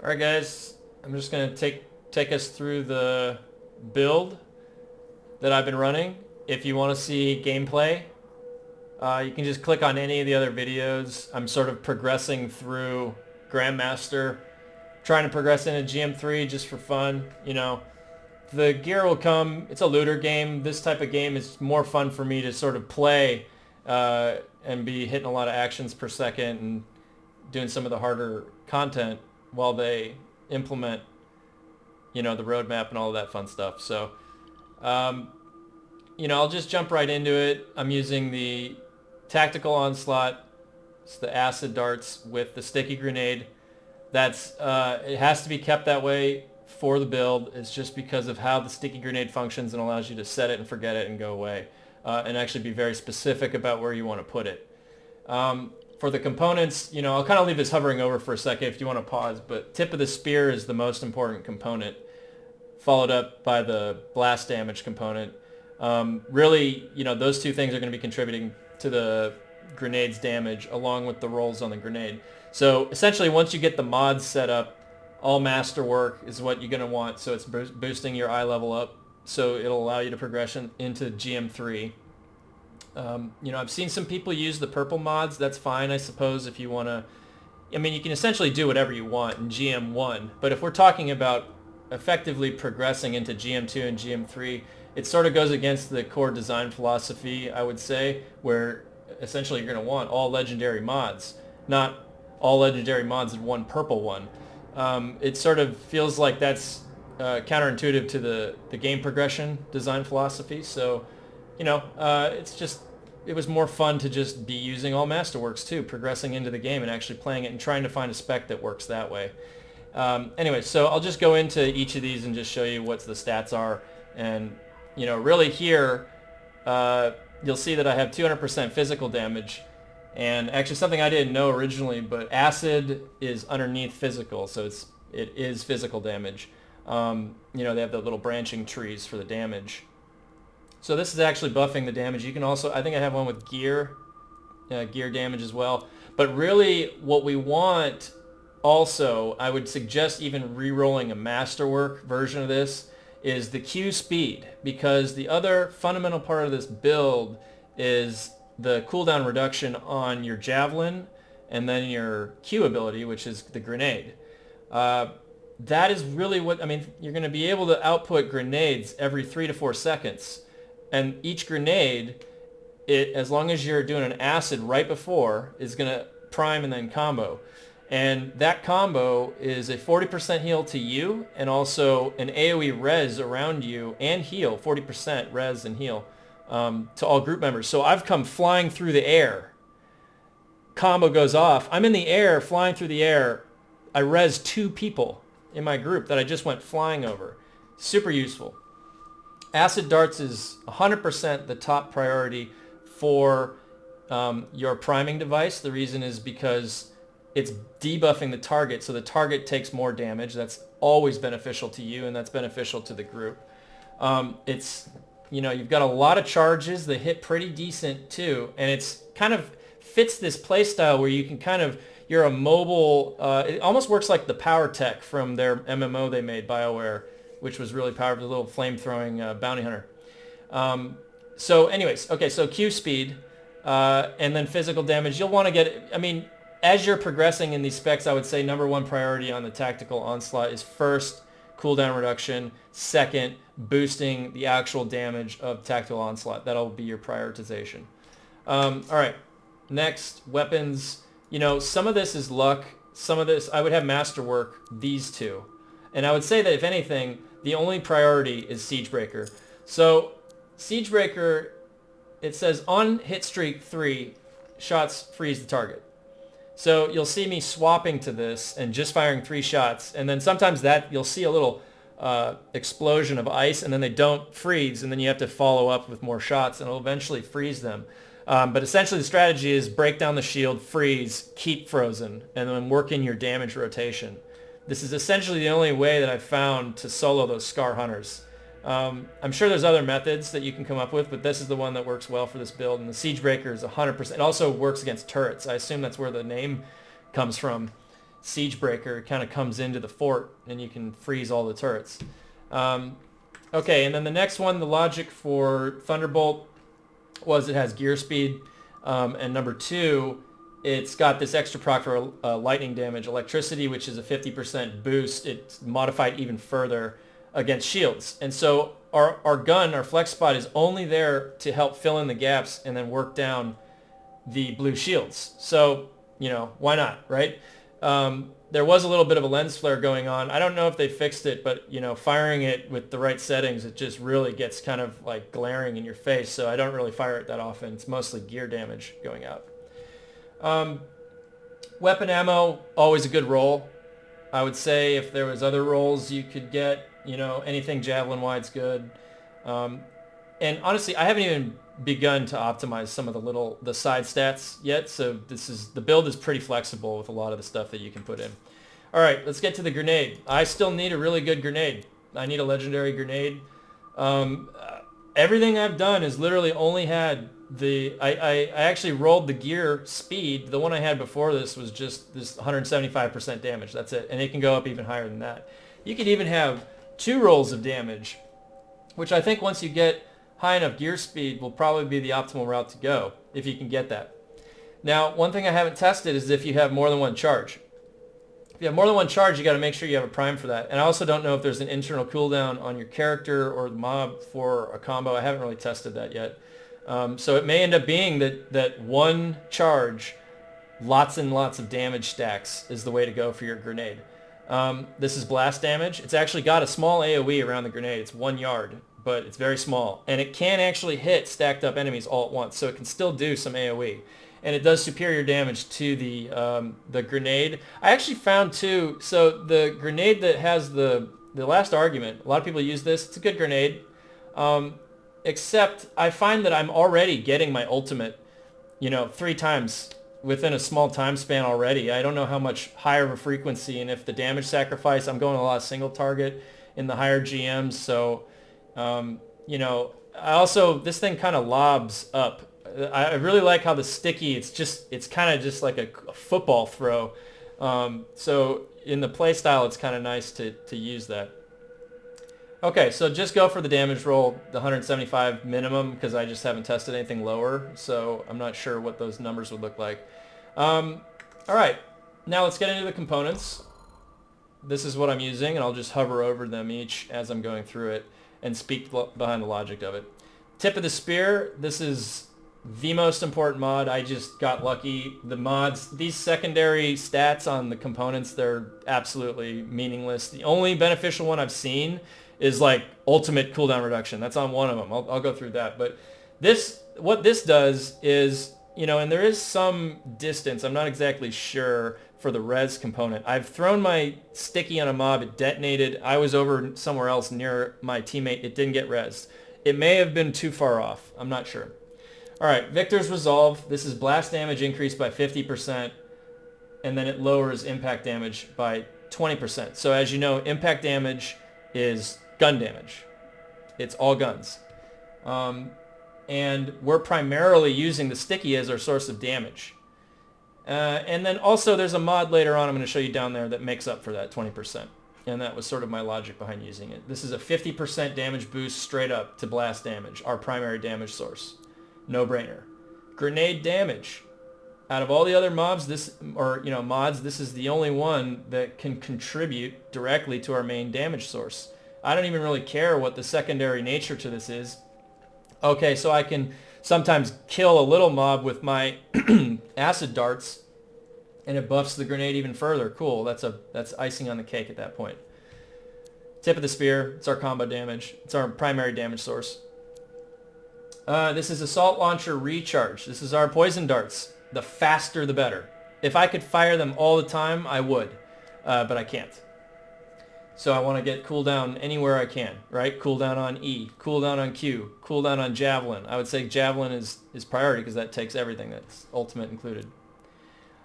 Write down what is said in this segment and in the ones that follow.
All right, guys, I'm just gonna take us through the build that I've been running. If you want to see gameplay, you can just click on any of the other videos. I'm sort of progressing through Grandmaster, trying to progress into GM3 just for fun. You know, the gear will come. It's a looter game. This type of game is more fun for me to sort of play and be hitting a lot of actions per second and doing some of the harder content while they implement, you know, the roadmap and all of that fun stuff. So, you know, I'll just jump right into it. I'm using the tactical onslaught. It's the acid darts with the sticky grenade. That's it has to be kept that way for the build. It's just because of how the sticky grenade functions and allows you to set it and forget it and go away, and actually be very specific about where you want to put it. For the components, you know, I'll kind of leave this hovering over for a second if you want to pause, but tip of the spear is the most important component, followed up by the blast damage component. Really, you know, those two things are going to be contributing to the grenade's damage along with the rolls on the grenade. So essentially, once you get the mods set up, all masterwork is what you're going to want. So it's boosting your eye level up, so it'll allow you to progression into GM3. You know, I've seen some people use the purple mods. That's fine, I suppose, if you want to. I mean, you can essentially do whatever you want in GM1. But if we're talking about effectively progressing into GM2 and GM3, it sort of goes against the core design philosophy, I would say, where essentially you're going to want all legendary mods, not all legendary mods in one purple one. It sort of feels like that's counterintuitive to the game progression design philosophy. So, you know, it was more fun to just be using all masterworks too, progressing into the game and actually playing it and trying to find a spec that works that way. Anyway, so I'll just go into each of these and just show you what the stats are. And, you know, really here, you'll see that I have 200% physical damage. And actually something I didn't know originally, but acid is underneath physical, so it is physical damage. You know, they have the little branching trees for the damage. So this is actually buffing the damage. You can also, I think I have one with gear damage as well. But really what we want also, I would suggest even re-rolling a masterwork version of this, is the Q speed, because the other fundamental part of this build is the cooldown reduction on your javelin and then your Q ability, which is the grenade. That is really what, I mean, you're going to be able to output grenades every 3 to 4 seconds. And each grenade, as long as you're doing an acid right before, is going to prime and then combo. And that combo is a 40% heal to you and also an AoE res around you and heal, 40% res and heal to all group members. So I've come flying through the air. Combo goes off. I'm in the air, flying through the air. I res 2 people in my group that I just went flying over. Super useful. Acid darts is 100% the top priority for your priming device. The reason is because it's debuffing the target, so the target takes more damage. That's always beneficial to you, and that's beneficial to the group. It's, you know, you've got a lot of charges. They hit pretty decent too, and it's kind of fits this playstyle where you can kind of, you're a mobile, it almost works like the power tech from their MMO they made, BioWare, which was really powerful, the little flame-throwing bounty hunter. So anyways, okay, so Q speed, and then physical damage. You'll want to get, I mean, as you're progressing in these specs, I would say number one priority on the tactical onslaught is first, cooldown reduction. Second, boosting the actual damage of tactical onslaught. That'll be your prioritization. All right, next, weapons. You know, some of this is luck. Some of this, I would have masterwork, these two. And I would say that if anything, the only priority is Siegebreaker. So Siegebreaker, it says on hit streak 3, shots freeze the target. So you'll see me swapping to this and just firing 3 shots. And then sometimes that you'll see a little explosion of ice and then they don't freeze. And then you have to follow up with more shots and it'll eventually freeze them. But essentially the strategy is break down the shield, freeze, keep frozen, and then work in your damage rotation. This is essentially the only way that I've found to solo those Scar Hunters. I'm sure there's other methods that you can come up with, but this is the one that works well for this build. And the Siegebreaker is 100%. It also works against turrets. I assume that's where the name comes from. siege breaker. It kind of comes into the fort, and you can freeze all the turrets. Okay, and then the next one, the logic for Thunderbolt was it has gear speed, and number 2, it's got this extra proc for lightning damage, electricity, which is a 50% boost. It's modified even further against shields. And so our gun, our flex spot, is only there to help fill in the gaps and then work down the blue shields. So, why not, right? There was a little bit of a lens flare going on. I don't know if they fixed it, but, firing it with the right settings, it just really gets kind of like glaring in your face. So I don't really fire it that often. It's mostly gear damage going out. Weapon ammo, always a good roll. I would say if there was other rolls you could get, anything javelin wide's good. And honestly, I haven't even begun to optimize some of the side stats yet. So the build is pretty flexible with a lot of the stuff that you can put in. All right, let's get to the grenade. I still need a really good grenade. I need a legendary grenade. Everything I've done is literally only had I actually rolled the gear speed. The one I had before this was just this 175% damage. That's it. And it can go up even higher than that. You could even have 2 rolls of damage, which I think once you get high enough gear speed will probably be the optimal route to go, if you can get that. Now, one thing I haven't tested is if you have more than one charge. If you have more than one charge, you got to make sure you have a prime for that. And I also don't know if there's an internal cooldown on your character or the mob for a combo. I haven't really tested that yet. So it may end up being that one charge, lots and lots of damage stacks is the way to go for your grenade. This is blast damage. It's actually got a small AoE around the grenade. It's 1 yard, but it's very small. And it can actually hit stacked up enemies all at once, so it can still do some AoE. And it does superior damage to the grenade. I actually found too, so the grenade that has the last argument, a lot of people use this. It's a good grenade. Except I find that I'm already getting my ultimate, 3 times within a small time span already. I don't know how much higher of a frequency, and if the damage sacrifice, I'm going a lot of single target in the higher GMs. So, this thing kind of lobs up. I really like how the sticky, it's kind of just like a football throw. So in the play style, it's kind of nice to use that. Okay, so just go for the damage roll, the 175 minimum, because I just haven't tested anything lower, so I'm not sure what those numbers would look like. All right, now let's get into the components. This is what I'm using, and I'll just hover over them each as I'm going through it and speak behind the logic of it. Tip of the spear, this is the most important mod. I just got lucky. The mods, these secondary stats on the components, they're absolutely meaningless. The only beneficial one I've seen is like ultimate cooldown reduction. That's on one of them. I'll go through that. But what this does is, and there is some distance, I'm not exactly sure for the res component. I've thrown my sticky on a mob, it detonated. I was over somewhere else near my teammate, it didn't get res. It may have been too far off, I'm not sure. All right, Victor's Resolve. This is blast damage increased by 50%, and then it lowers impact damage by 20%. So as you know, impact damage is gun damage. It's all guns. And we're primarily using the sticky as our source of damage. And then also there's a mod later on I'm going to show you down there that makes up for that 20%. And that was sort of my logic behind using it. This is a 50% damage boost straight up to blast damage, our primary damage source. No brainer. Grenade damage. Out of all the other mobs, mods, this is the only one that can contribute directly to our main damage source. I don't even really care what the secondary nature to this is. Okay, so I can sometimes kill a little mob with my acid darts, and it buffs the grenade even further. Cool, that's icing on the cake at that point. Tip of the spear, it's our combo damage. It's our primary damage source. This is Assault Launcher Recharge. This is our poison darts. The faster the better. If I could fire them all the time, I would, but I can't. So I want to get cooldown anywhere I can, right? Cooldown on E, cooldown on Q, cooldown on Javelin. I would say Javelin is priority because that takes everything. That's ultimate included.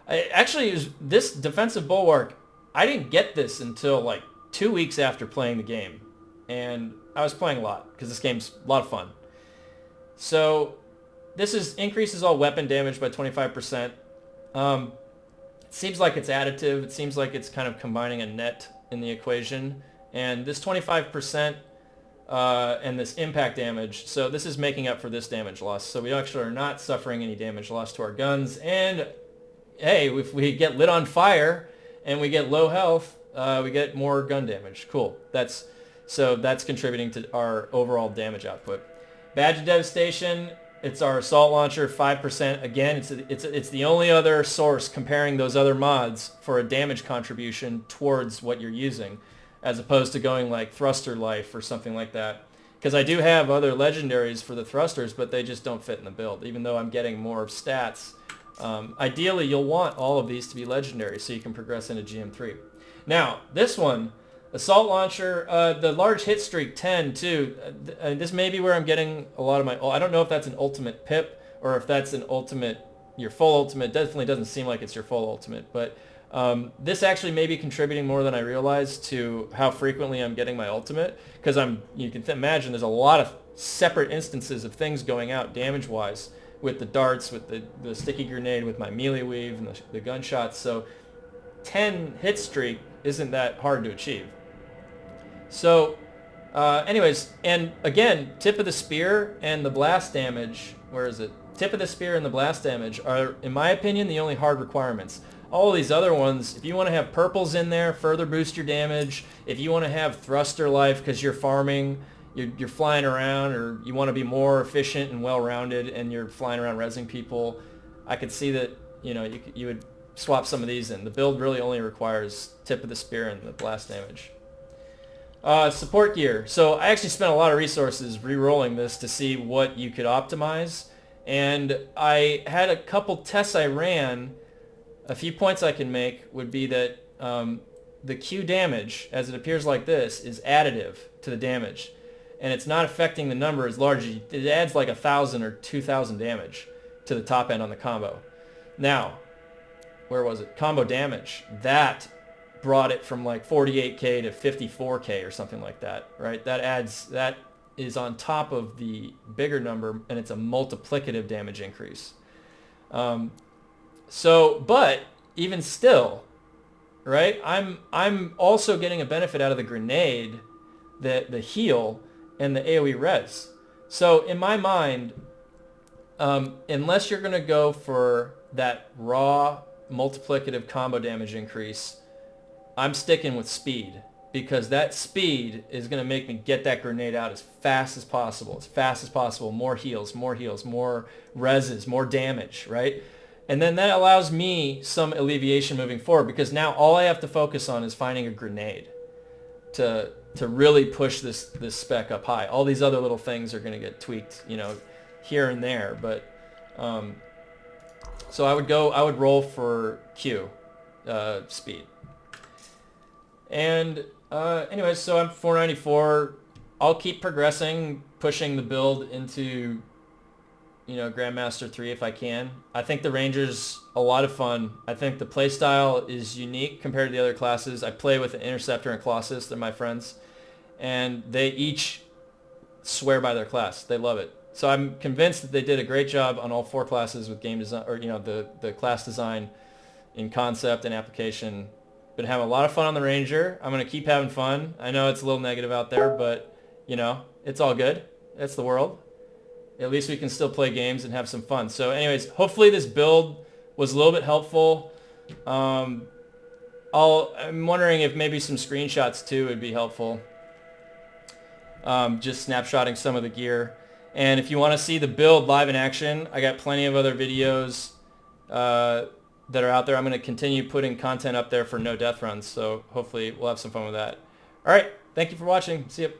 This defensive bulwark, I didn't get this until like 2 weeks after playing the game. And I was playing a lot because this game's a lot of fun. So this increases all weapon damage by 25%. It's seems like it's additive. It seems like it's kind of combining a net in the equation. And this 25% and this impact damage, so this is making up for this damage loss. So we actually are not suffering any damage loss to our guns. And hey, if we get lit on fire and we get low health, we get more gun damage. Cool. That's contributing to our overall damage output. Badge of Devastation, it's our assault launcher, 5%. Again, it's the only other source comparing those other mods for a damage contribution towards what you're using, as opposed to going like thruster life or something like that. Because I do have other legendaries for the thrusters, but they just don't fit in the build, even though I'm getting more stats. Ideally, you'll want all of these to be legendary so you can progress into GM3. Now, this one, Assault Launcher, the large hit streak 10 too. This may be where I'm getting a lot of my... I don't know if that's an ultimate pip or if that's an ultimate, your full ultimate. Definitely doesn't seem like it's your full ultimate, but this actually may be contributing more than I realized to how frequently I'm getting my ultimate, because you can imagine there's a lot of separate instances of things going out damage-wise with the darts, with the sticky grenade, with my melee weave, and the gunshots. So 10 hit streak isn't that hard to achieve. So anyways, and again, tip of the spear and the blast damage, where is it? Tip of the spear and the blast damage are, in my opinion, the only hard requirements. All these other ones, if you want to have purples in there, further boost your damage. If you want to have thruster life because you're farming, you're flying around, or you want to be more efficient and well-rounded and you're flying around rezzing people, I could see that, you would swap some of these in. The build really only requires tip of the spear and the blast damage. Support gear. So I actually spent a lot of resources re-rolling this to see what you could optimize, and I had a couple tests I ran. A few points I can make would be that the Q damage, as it appears like this, is additive to the damage, and it's not affecting the number as large. It adds like 1,000 or 2,000 damage to the top end on the combo. Now, where was it? Combo damage. That brought it from like 48k to 54k or something like that, right? That is on top of the bigger number, and it's a multiplicative damage increase. But even still, right? I'm also getting a benefit out of the grenade, the heal, and the AoE res. So in my mind, unless you're gonna go for that raw multiplicative combo damage increase, I'm sticking with speed, because that speed is going to make me get that grenade out as fast as possible. More heals, more reses, more damage, right? And then that allows me some alleviation moving forward, because now all I have to focus on is finding a grenade to really push this spec up high. All these other little things are going to get tweaked, here and there, but so I would roll for Q speed. And anyways, so I'm 494. I'll keep progressing, pushing the build into, Grandmaster 3 if I can. I think the Ranger's a lot of fun. I think the playstyle is unique compared to the other classes. I play with an Interceptor and Colossus. They're my friends. And they each swear by their class. They love it. So I'm convinced that they did a great job on all 4 classes with game design, or, the class design in concept and application. Been having a lot of fun on the Ranger. I'm going to keep having fun. I know it's a little negative out there, but, it's all good. It's the world. At least we can still play games and have some fun. So anyways, hopefully this build was a little bit helpful. I'm wondering if maybe some screenshots too would be helpful. Just snapshotting some of the gear. And if you want to see the build live in action, I got plenty of other videos that are out there. I'm going to continue putting content up there for no death runs, so hopefully we'll have some fun with that. All right, thank you for watching. See you.